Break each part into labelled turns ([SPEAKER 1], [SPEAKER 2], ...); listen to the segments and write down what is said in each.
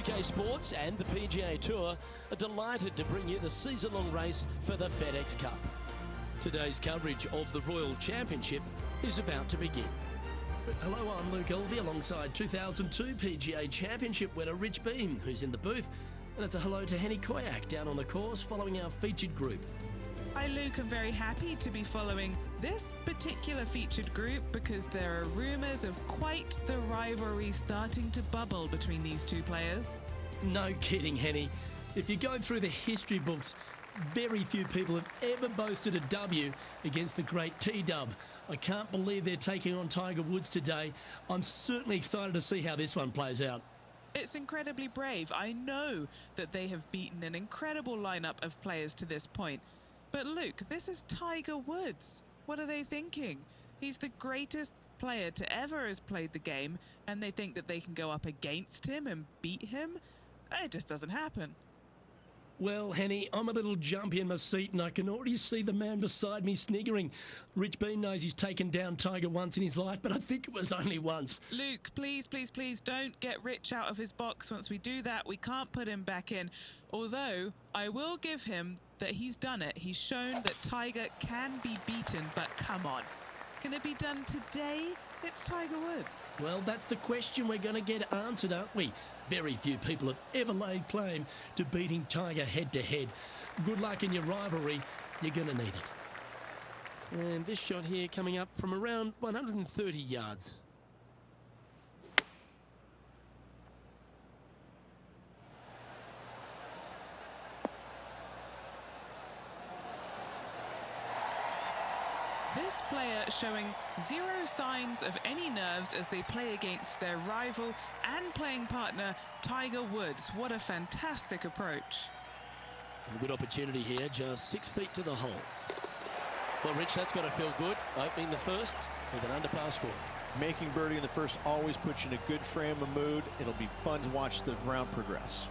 [SPEAKER 1] Sky Sports and the PGA Tour are delighted to bring you the season-long race for the FedEx Cup. Today's coverage of the Royal Championship is about to begin. Hello, I'm Luke Elvey alongside 2002 PGA Championship winner Rich Beem, who's in the booth. And it's a hello to Henny Koyak down on the course following our featured group.
[SPEAKER 2] Hi Luke, I'm very happy to be following this particular featured group because there are rumours of quite the rivalry starting to bubble between these two players.
[SPEAKER 1] No kidding, Henny. If you go through the history books, very few people have ever boasted a W against the great T-Dub. I can't believe they're taking on Tiger Woods today. I'm certainly excited to see how this one plays out.
[SPEAKER 2] It's incredibly brave. I know that they have beaten an incredible lineup of players to this point. But Luke, this is Tiger Woods. What are they thinking? He's the greatest player to ever has played the game, and they think that they can go up against him and beat him? It just doesn't happen.
[SPEAKER 1] Well, Henny, I'm a little jumpy in my seat and I can already see the man beside me sniggering. Rich Beem knows he's taken down Tiger once in his life, but I think it was only once.
[SPEAKER 2] Luke, please, please, please don't get Rich out of his box. Once we do that, we can't put him back in. Although, I will give him that he's done it. He's shown that Tiger can be beaten, but come on. Can it be done today? It's Tiger Woods.
[SPEAKER 1] Well, that's the question we're going to get answered, aren't we? Very few people have ever laid claim to beating Tiger head-to-head. Good luck in your rivalry. You're going to need it. And this shot here coming up from around 130 yards.
[SPEAKER 2] This player showing zero signs of any nerves as they play against their rival and playing partner, Tiger Woods. What a fantastic approach.
[SPEAKER 1] A good opportunity here, just 6 feet to the hole. Well, Rich, that's got to feel good. Opening the first with an underpass score.
[SPEAKER 3] Making birdie in the first always puts you in a good frame of mood. It'll be fun to watch the round progress.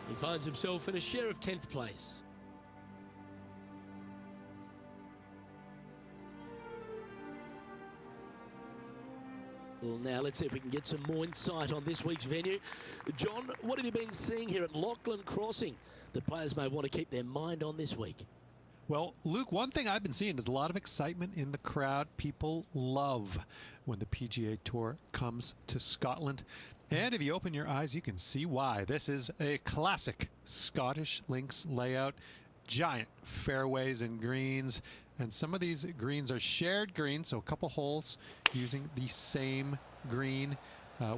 [SPEAKER 1] He finds himself in a share of 10th place. Well, now let's see if we can get some more insight on this week's venue. John, what have you been seeing here at Lachlan Crossing that players may want to keep their mind on this week?
[SPEAKER 4] Well, Luke, one thing I've been seeing is a lot of excitement in the crowd. People love when the PGA Tour comes to Scotland. And if you open your eyes, you can see why. This is a classic Scottish links layout. Giant fairways and greens. And some of these greens are shared greens, so a couple holes using the same green,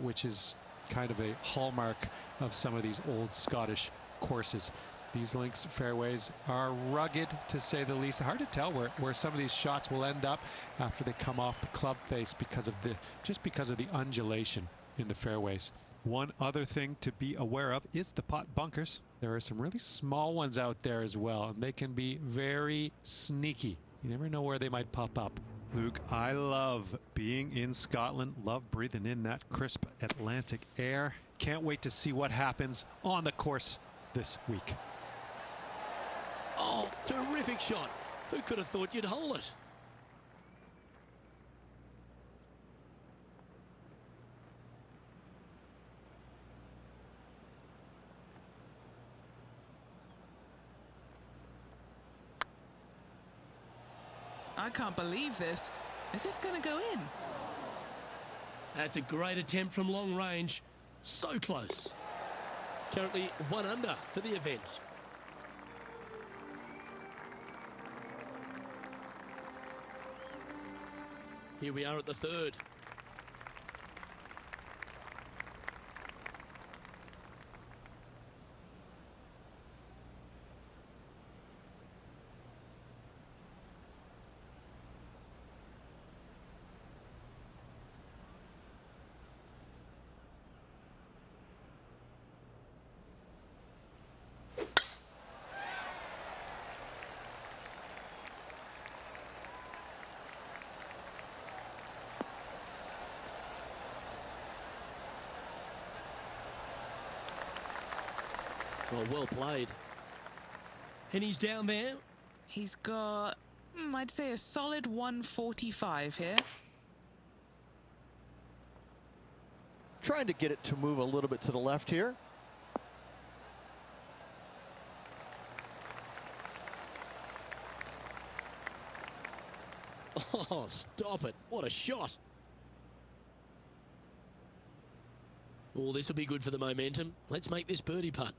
[SPEAKER 4] which is kind of a hallmark of some of these old Scottish courses. These links fairways are rugged, to say the least. Hard to tell where some of these shots will end up after they come off the club face because of the undulation in the fairways. One other thing to be aware of is the pot bunkers. There are some really small ones out there as well, and they can be very sneaky. You never know where they might pop up. Luke, I love being in Scotland, love breathing in that crisp Atlantic air. Can't wait to see what happens on the course this week.
[SPEAKER 1] Oh, terrific shot. Who could have thought you'd hole it?
[SPEAKER 2] I can't believe this. Is this going to go in?
[SPEAKER 1] That's a great attempt from long range. So close. Currently 1 under for the event. Here we are at the third. Well played. And he's down there.
[SPEAKER 2] He's got, I'd say a solid 145 here.
[SPEAKER 3] Trying to get it to move a little bit to the left here.
[SPEAKER 1] Oh, stop it. What a shot. Oh, this will be good for the momentum. Let's make this birdie putt.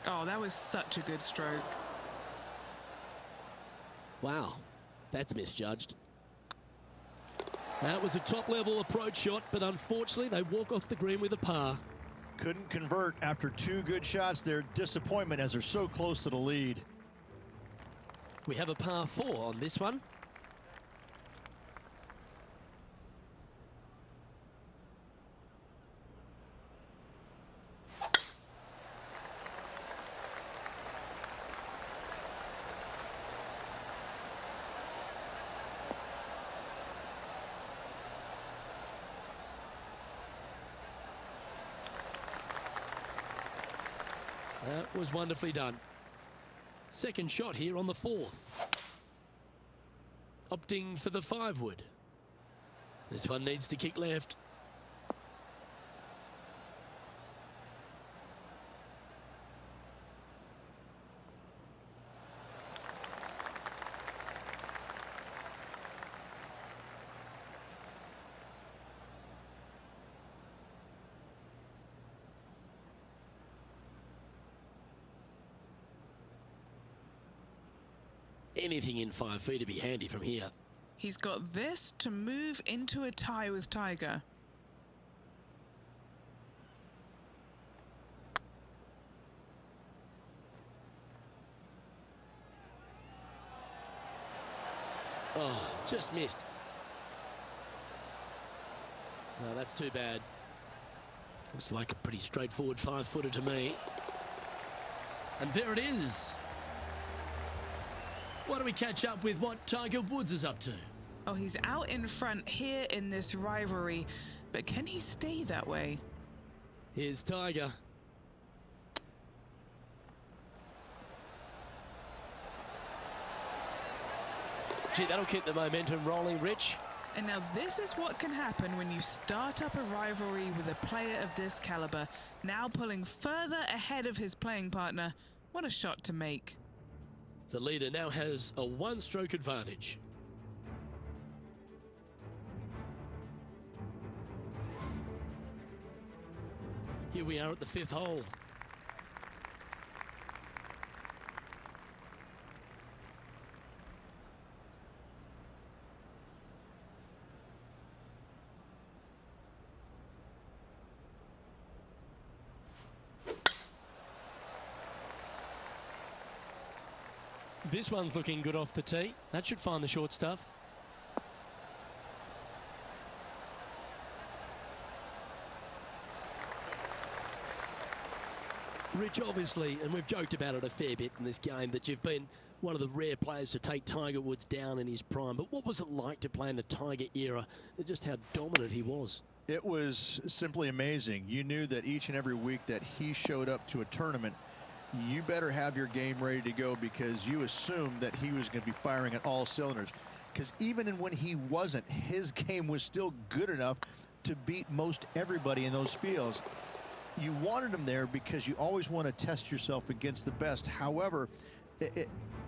[SPEAKER 2] Oh, that was such a good stroke.
[SPEAKER 1] Wow, that's misjudged. That was a top-level approach shot, but unfortunately they walk off the green with a par.
[SPEAKER 3] Couldn't convert after 2 good shots there. Disappointment as they're so close to the lead.
[SPEAKER 1] We have a par 4 on this one. That was wonderfully done. Second shot here on the 4th. Opting for the 5-wood. This one needs to kick left. Anything in 5 feet to be handy from here.
[SPEAKER 2] He's got this to move into a tie with Tiger.
[SPEAKER 1] Oh, just missed. No, that's too bad. Looks like a pretty straightforward 5-footer to me. And there it is. Why don't we catch up with what Tiger Woods is up to?
[SPEAKER 2] Oh, he's out in front here in this rivalry, but can he stay that way?
[SPEAKER 1] Here's Tiger. Gee, that'll keep the momentum rolling, Rich.
[SPEAKER 2] And now this is what can happen when you start up a rivalry with a player of this caliber, now pulling further ahead of his playing partner. What a shot to make.
[SPEAKER 1] The leader now has a 1-stroke advantage. Here we are at the 5th hole. This one's looking good off the tee. That should find the short stuff. Rich, obviously, and we've joked about it a fair bit in this game, that you've been one of the rare players to take Tiger Woods down in his prime. But what was it like to play in the Tiger era and just how dominant he was?
[SPEAKER 3] It was simply amazing. You knew that each and every week that he showed up to a tournament, you better have your game ready to go, because you assumed that he was going to be firing at all cylinders. Because even when he wasn't, his game was still good enough to beat most everybody in those fields. You wanted him there because you always want to test yourself against the best. However,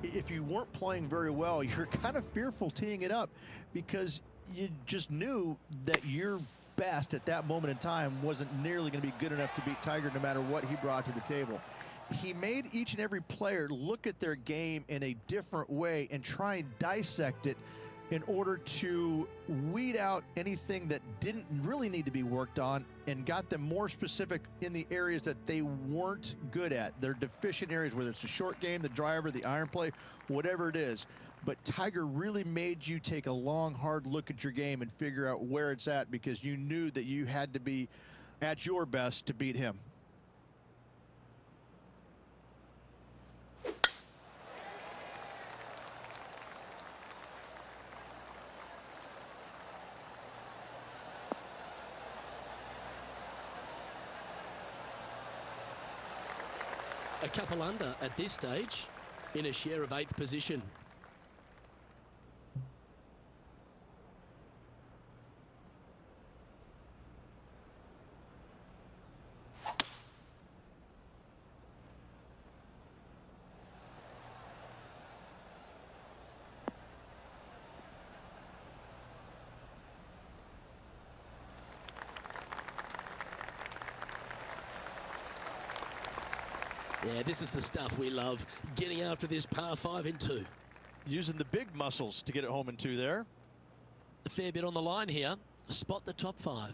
[SPEAKER 3] if you weren't playing very well, you're kind of fearful teeing it up, because you just knew that your best at that moment in time wasn't nearly going to be good enough to beat Tiger, no matter what he brought to the table. He made each and every player look at their game in a different way and try and dissect it in order to weed out anything that didn't really need to be worked on, and got them more specific in the areas that they weren't good at, their deficient areas, whether it's the short game, the driver, the iron play, whatever it is. But Tiger really made you take a long, hard look at your game and figure out where it's at, because you knew that you had to be at your best to beat him.
[SPEAKER 1] a couple under at this stage in a share of 8th position. Yeah, this is the stuff we love, getting after this par 5 in 2.
[SPEAKER 3] Using the big muscles to get it home in 2 there.
[SPEAKER 1] A fair bit on the line here. Spot the top 5.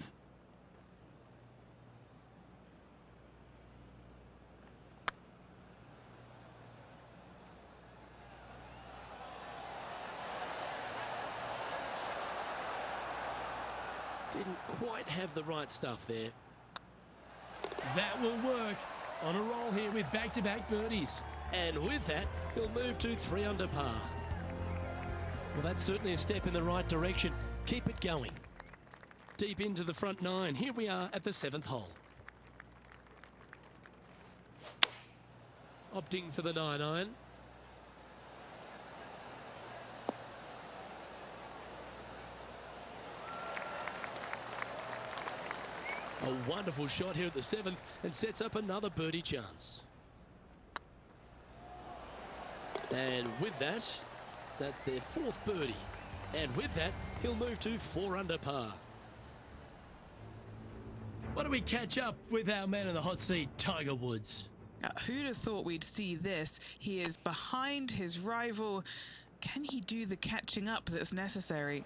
[SPEAKER 1] Didn't quite have the right stuff there. That will work. On a roll here with back-to-back birdies. And with that, he'll move to 3 under par. Well, that's certainly a step in the right direction. Keep it going. Deep into the front 9. Here we are at the 7th hole. Opting for the 9-iron. A wonderful shot here at the 7th and sets up another birdie chance. And with that, that's their 4th birdie. And with that, he'll move to 4 under par. Why don't we catch up with our man in the hot seat, Tiger Woods?
[SPEAKER 2] Who'd have thought we'd see this? He is behind his rival. Can he do the catching up that's necessary?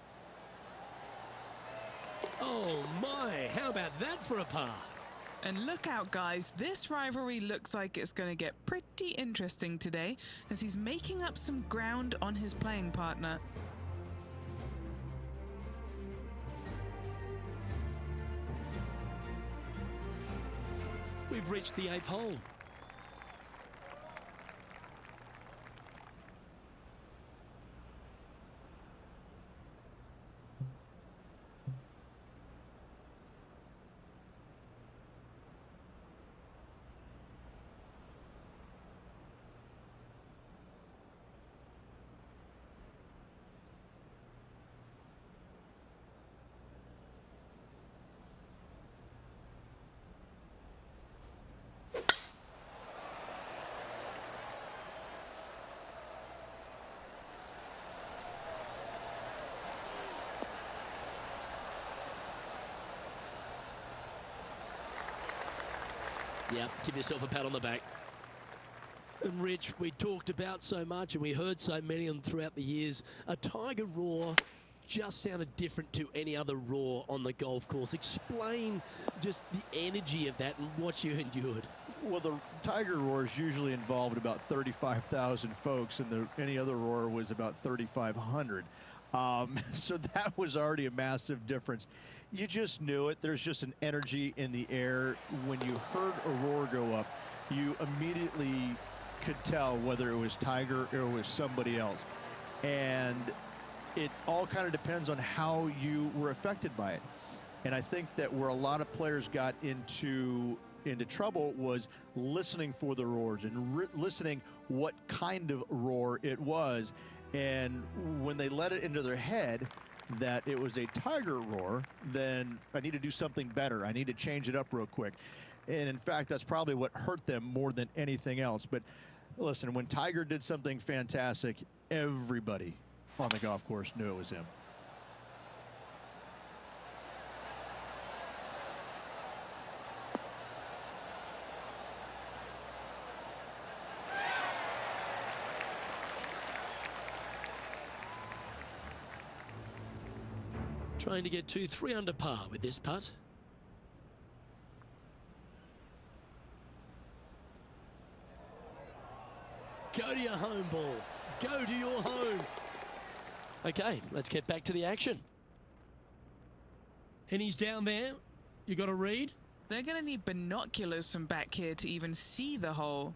[SPEAKER 1] Oh my, how about that for a par?
[SPEAKER 2] And look out, guys, this rivalry looks like it's going to get pretty interesting today as he's making up some ground on his playing partner.
[SPEAKER 1] We've reached the 8th hole. Yep, give yourself a pat on the back. And Rich, we talked about so much and we heard so many of them throughout the years. A Tiger roar just sounded different to any other roar on the golf course. Explain just the energy of that and what you endured.
[SPEAKER 3] Well, the Tiger roars usually involved about 35,000 folks, and any other roar was about 3,500. So that was already a massive difference. You just knew it. There's just an energy in the air. When you heard a roar go up, you immediately could tell whether it was Tiger or it was somebody else. And it all kind of depends on how you were affected by it. And I think that where a lot of players got into trouble was listening for the roars and listening what kind of roar it was. And when they let it into their head that it was a Tiger roar, then I need to do something better. I need to change it up real quick. And in fact, that's probably what hurt them more than anything else. But listen, when Tiger did something fantastic, everybody on the golf course knew it was him.
[SPEAKER 1] Trying to get to 3 under par with this putt. Go to your home ball. Go to your home. Okay, let's get back to the action. And he's down there. You got to read.
[SPEAKER 2] They're going to need binoculars from back here to even see the hole.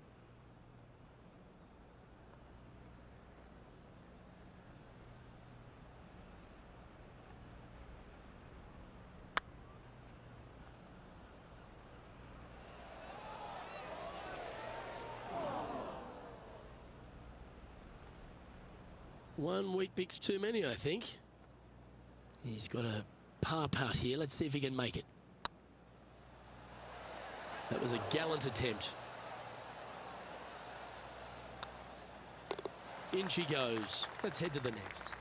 [SPEAKER 1] One wheat bix too many, I think. He's got a par putt here. Let's see if he can make it. That was a gallant attempt. In she goes. Let's head to the next.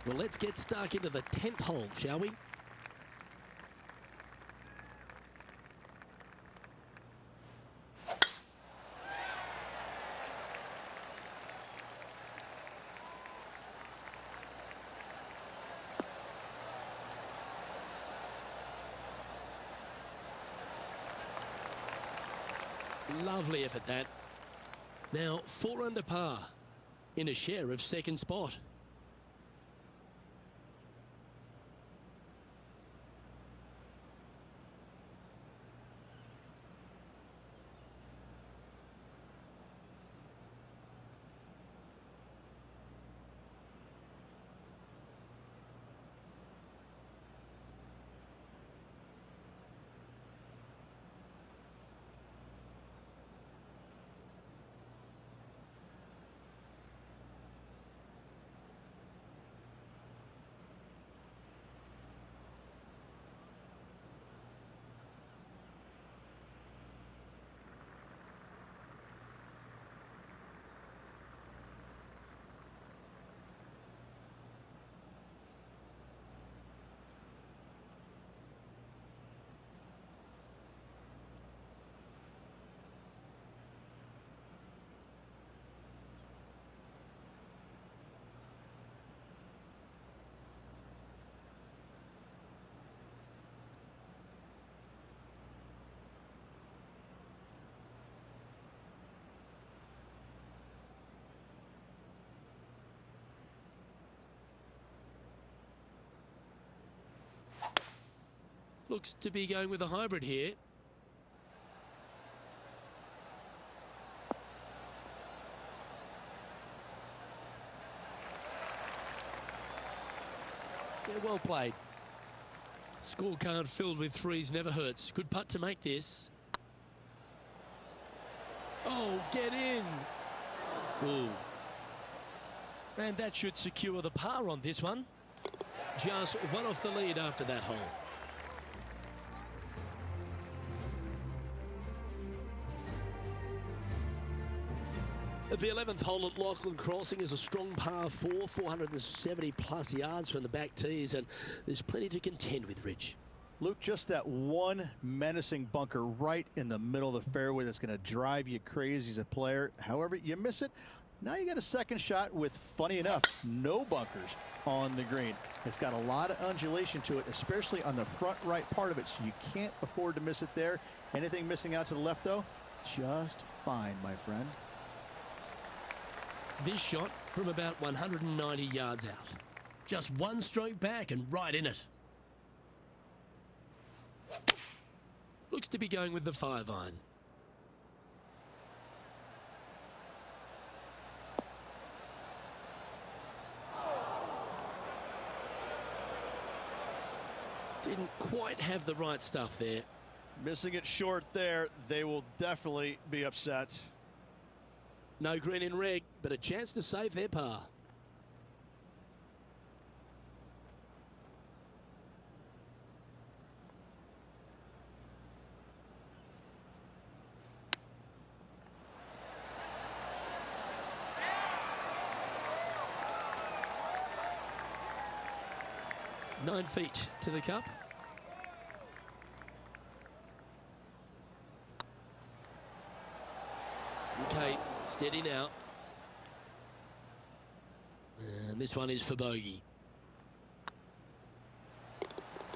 [SPEAKER 1] Well, let's get stuck into the 10th hole, shall we? Lovely effort, that. Now 4 under par in a share of second spot. Looks to be going with a hybrid here. Yeah, well played. Scorecard filled with threes never hurts. Good putt to make this. Oh, get in. Ooh. And that should secure the par on this one. Just one off the lead after that hole. The 11th hole at Lachlan Crossing is a strong par 4, 470 plus yards from the back tees, and there's plenty to contend with, Rich.
[SPEAKER 3] Luke, just that one menacing bunker right in the middle of the fairway that's going to drive you crazy as a player. However, you miss it. Now you got a second shot with, funny enough, no bunkers on the green. It's got a lot of undulation to it, especially on the front right part of it, so you can't afford to miss it there. Anything missing out to the left, though, just fine, my friend.
[SPEAKER 1] This shot from about 190 yards out. Just one stroke back and right in it. Looks to be going with the 5-iron. Didn't quite have the right stuff there.
[SPEAKER 3] Missing it short there. They will definitely be upset.
[SPEAKER 1] No green in reg, but a chance to save their par. Nine feet to the cup. Okay, steady now. And this one is for bogey.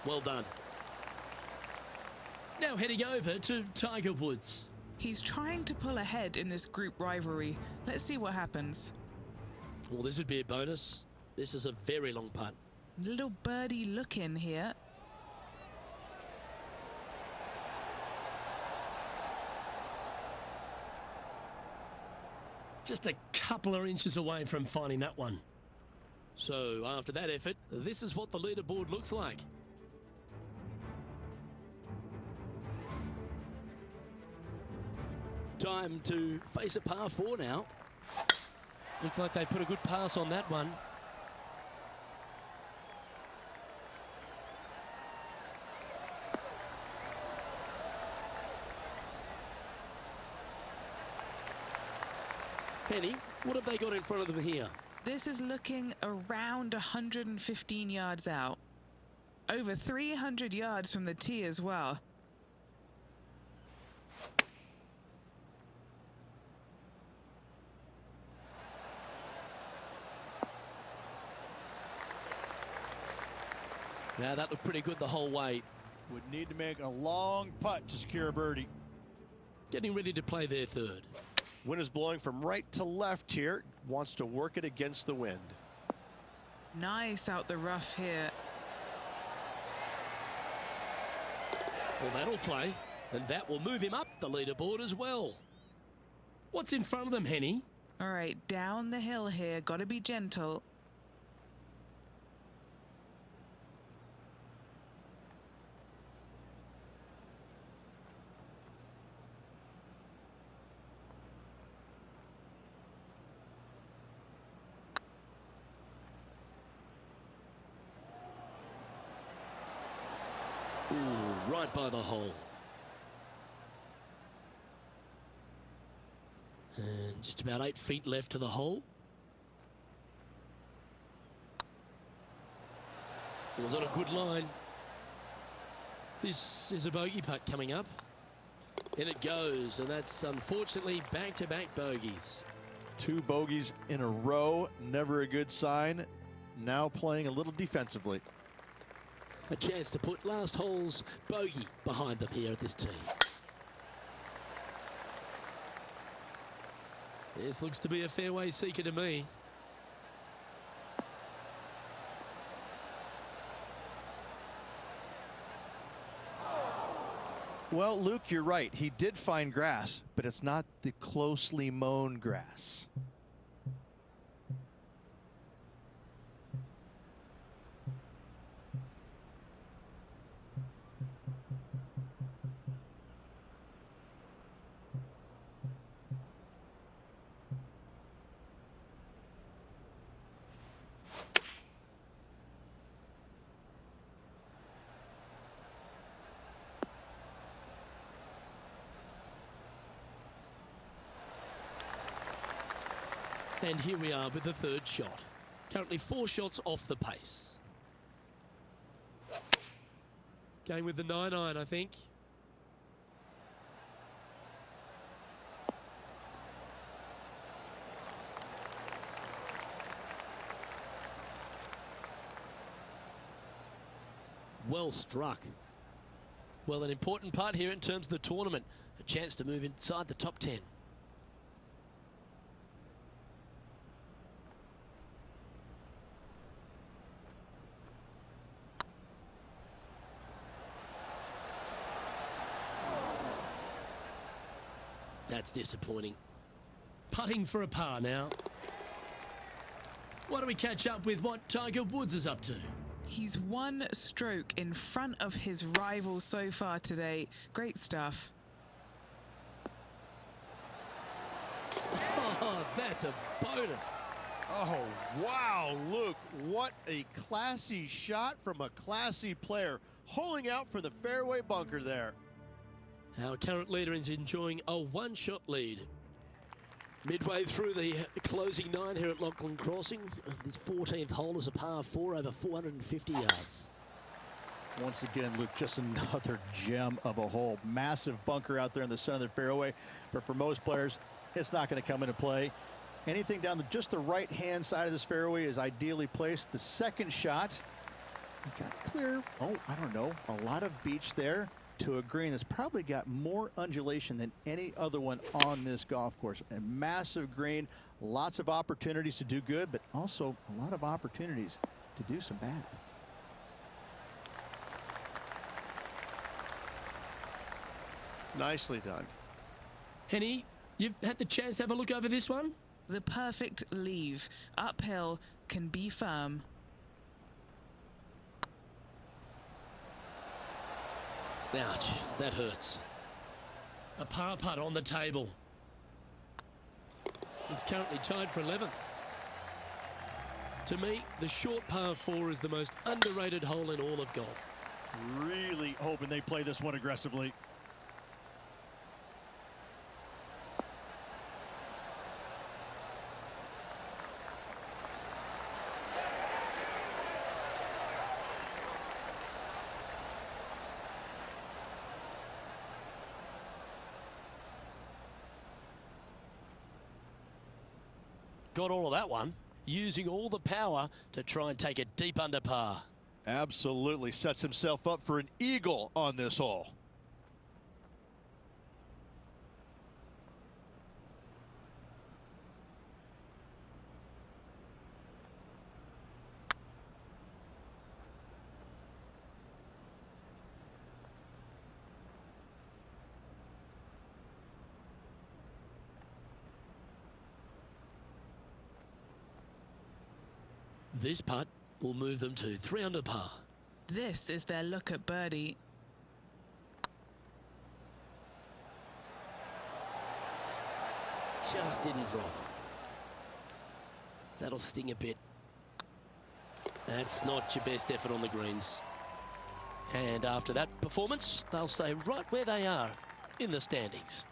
[SPEAKER 1] Well done. Now heading over to Tiger Woods.
[SPEAKER 2] He's trying to pull ahead in this group rivalry. Let's see what happens.
[SPEAKER 1] Well, this would be a bonus. This is a very long putt.
[SPEAKER 2] Little birdie look in here.
[SPEAKER 1] Just a couple of inches away from finding that one. So after that effort, this is what the leaderboard looks like. Time to face a par 4 now. Looks like they put a good pass on that one. Penny, what have they got in front of them here?
[SPEAKER 2] This is looking around 115 yards out. Over 300 yards from the tee as well.
[SPEAKER 1] Now that looked pretty good the whole way.
[SPEAKER 3] Would need to make a long putt to secure a birdie.
[SPEAKER 1] Getting ready to play their third.
[SPEAKER 5] Wind is blowing from right to left here. Wants to work it against the wind.
[SPEAKER 2] Nice out the rough here.
[SPEAKER 1] Well, that'll play, and that will move him up the leaderboard as well. What's in front of them, Henny?
[SPEAKER 2] All right, down the hill here. Got to be gentle.
[SPEAKER 1] Ooh, right by the hole. And just about 8 feet left to the hole. It was on a good line. This is a bogey putt coming up. And it goes, and that's unfortunately back-to-back bogeys.
[SPEAKER 3] 2 bogeys in a row, never a good sign. Now playing a little defensively.
[SPEAKER 1] A chance to put last hole's bogey behind them here at this tee. This looks to be a fairway seeker to me.
[SPEAKER 3] Well, Luke, you're right. He did find grass, but it's not the closely mown grass.
[SPEAKER 1] And here we are with the third shot. Currently 4 shots off the pace. Going with the 9-iron, I think. Well struck. Well, an important part here in terms of the tournament. A chance to move inside the top 10. That's disappointing. Putting for a par now. Why don't we catch up with what Tiger Woods is up to?
[SPEAKER 2] He's 1 stroke in front of his rival so far today. Great stuff.
[SPEAKER 1] Oh, that's a bonus.
[SPEAKER 3] Oh, wow, Luke, what a classy shot from a classy player. Holding out for the fairway bunker there.
[SPEAKER 1] Our current leader is enjoying a 1-shot lead. Midway through the closing 9 here at Lachlan Crossing. This 14th hole is a par 4 over 450 yards.
[SPEAKER 3] Once again, Luke, just another gem of a hole. Massive bunker out there in the center of the fairway. But for most players, it's not going to come into play. Anything down just the right-hand side of this fairway is ideally placed. The second shot, you got to clear, I don't know, a lot of beach there to a green that's probably got more undulation than any other one on this golf course. A massive green, lots of opportunities to do good, but also a lot of opportunities to do some bad.
[SPEAKER 5] Nicely done.
[SPEAKER 1] Henny, you've had the chance to have a look over this one?
[SPEAKER 2] The perfect leave. Uphill, can be firm.
[SPEAKER 1] Ouch, that hurts. A par putt on the table. is currently tied for 11th. To me, the short par 4 is the most underrated hole in all of golf.
[SPEAKER 3] Really hoping they play this one aggressively.
[SPEAKER 1] Got all of that one, using all the power to try and take it deep under par.
[SPEAKER 3] Absolutely sets himself up for an eagle on this hole.
[SPEAKER 1] This putt will move them to 3 under par.
[SPEAKER 2] This is their look at birdie.
[SPEAKER 1] Just didn't drop. That'll sting a bit. That's not your best effort on the greens. And after that performance, they'll stay right where they are in the standings.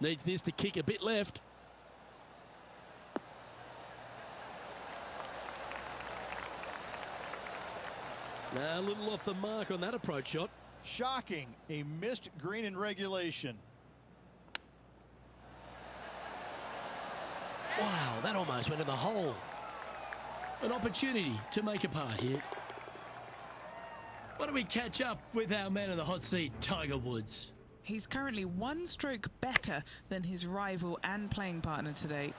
[SPEAKER 1] Needs this to kick a bit left. A little off the mark on that approach shot.
[SPEAKER 3] Shocking, a missed green in regulation.
[SPEAKER 1] Wow, that almost went in the hole. An opportunity to make a par here. Why don't we catch up with our man in the hot seat, Tiger Woods?
[SPEAKER 2] He's currently 1 stroke better than his rival and playing partner today.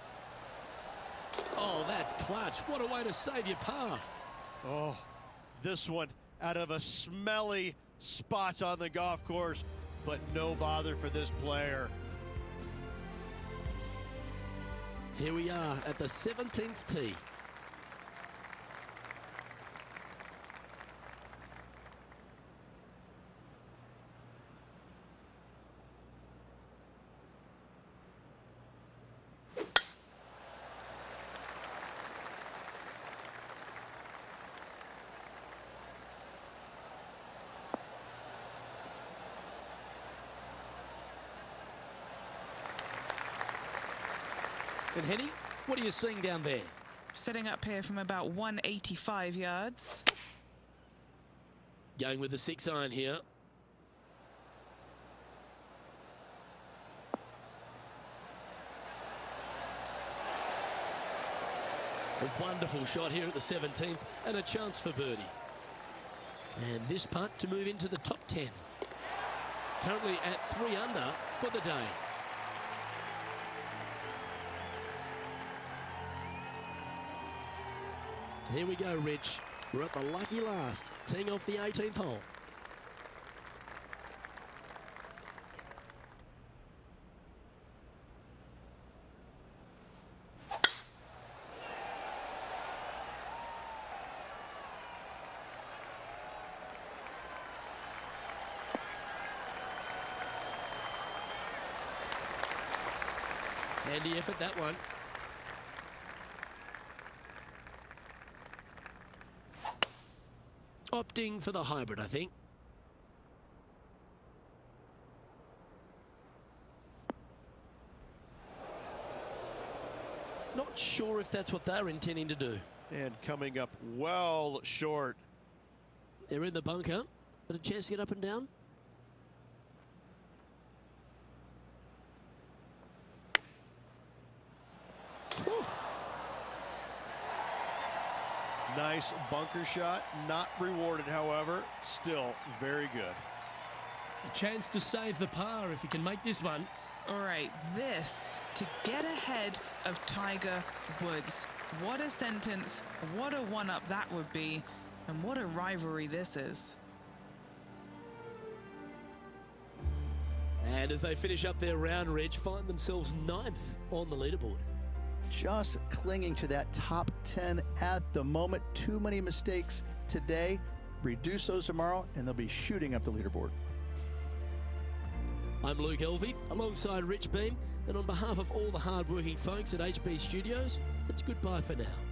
[SPEAKER 1] Oh, that's clutch. What a way to save your par.
[SPEAKER 3] Oh, this one out of a smelly spot on the golf course, but no bother for this player.
[SPEAKER 1] Here we are at the 17th tee. And Henny, what are you seeing down there?
[SPEAKER 2] Setting up here from about 185 yards.
[SPEAKER 1] Going with the 6-iron here. A wonderful shot here at the 17th and a chance for birdie. And this putt to move into the top 10. Currently at 3 under for the day. Here we go, Rich. We're at the lucky last, teeing off the 18th hole. Handy effort, that one. Opting for the hybrid, I think. Not sure if that's what they're intending to do.
[SPEAKER 3] And coming up well short.
[SPEAKER 1] They're in the bunker. Got a chance to get up and down. Whew.
[SPEAKER 3] Nice bunker shot, not rewarded, however, still very good.
[SPEAKER 1] A chance to save the par if he can make this one.
[SPEAKER 2] All right, this to get ahead of Tiger Woods. What a sentence, what a one-up that would be, and what a rivalry this is.
[SPEAKER 1] And as they finish up their round, Reg, find themselves 9th on the leaderboard.
[SPEAKER 6] Just clinging to that top 10 at the moment. Too many mistakes today. Reduce those tomorrow, and they'll be shooting up the leaderboard.
[SPEAKER 1] I'm Luke Elvey, alongside Rich Beam, and on behalf of all the hard-working folks at HB Studios, it's goodbye for now.